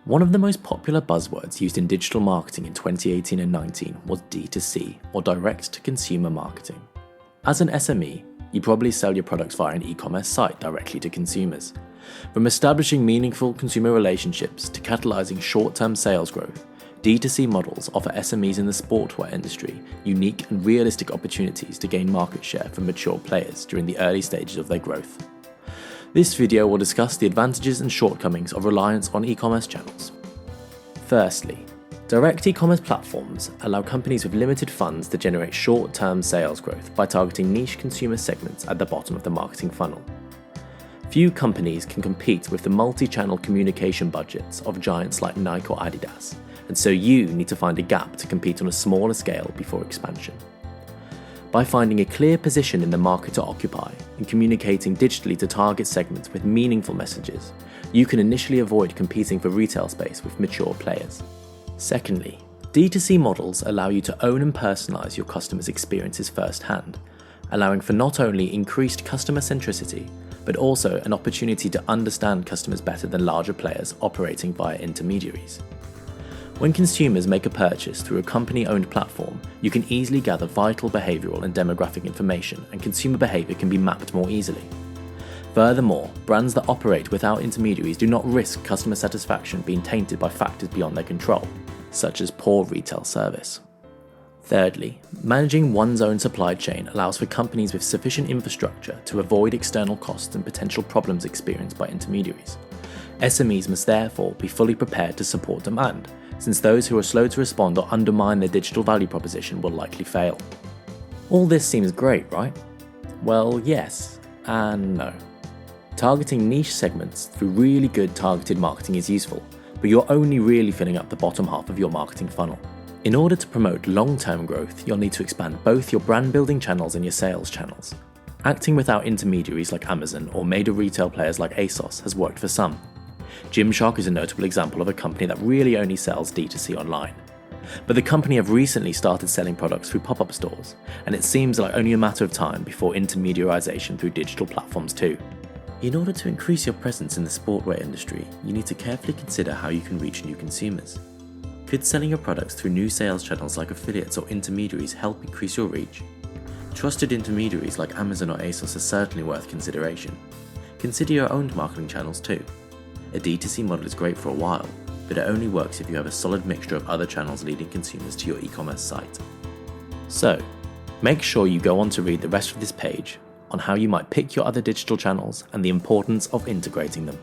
One of the most popular buzzwords used in digital marketing in 2018 and 19 was DTC, or direct-to-consumer marketing. As an SME, you probably sell your products via an e-commerce site directly to consumers. From establishing meaningful consumer relationships to catalyzing short-term sales growth, D2C models offer SMEs in the sportswear industry unique and realistic opportunities to gain market share from mature players during the early stages of their growth. This video will discuss the advantages and shortcomings of reliance on e-commerce channels. Firstly, direct e-commerce platforms allow companies with limited funds to generate short-term sales growth by targeting niche consumer segments at the bottom of the marketing funnel. Few companies can compete with the multi-channel communication budgets of giants like Nike or Adidas, and so you need to find a gap to compete on a smaller scale before expansion. By finding a clear position in the market to occupy and communicating digitally to target segments with meaningful messages, you can initially avoid competing for retail space with mature players. Secondly, D2C models allow you to own and personalize your customers' experiences firsthand, allowing for not only increased customer centricity, but also an opportunity to understand customers better than larger players operating via intermediaries. When consumers make a purchase through a company-owned platform, you can easily gather vital behavioral and demographic information, and consumer behavior can be mapped more easily. Furthermore, brands that operate without intermediaries do not risk customer satisfaction being tainted by factors beyond their control, such as poor retail service. Thirdly, managing one's own supply chain allows for companies with sufficient infrastructure to avoid external costs and potential problems experienced by intermediaries. SMEs must therefore be fully prepared to support demand, since those who are slow to respond or undermine their digital value proposition will likely fail. All this seems great, right? Well, yes and no. Targeting niche segments through really good targeted marketing is useful, but you're only really filling up the bottom half of your marketing funnel. In order to promote long-term growth, you'll need to expand both your brand building channels and your sales channels. Acting without intermediaries like Amazon or major retail players like ASOS has worked for some. Gymshark is a notable example of a company that really only sells D2C online. But the company have recently started selling products through pop-up stores, and it seems like only a matter of time before intermediarization through digital platforms too. In order to increase your presence in the sportswear industry, you need to carefully consider how you can reach new consumers. Could selling your products through new sales channels like affiliates or intermediaries help increase your reach? Trusted intermediaries like Amazon or ASOS are certainly worth consideration. Consider your own marketing channels too. A D2C model is great for a while, but it only works if you have a solid mixture of other channels leading consumers to your e-commerce site. So, make sure you go on to read the rest of this page on how you might pick your other digital channels and the importance of integrating them.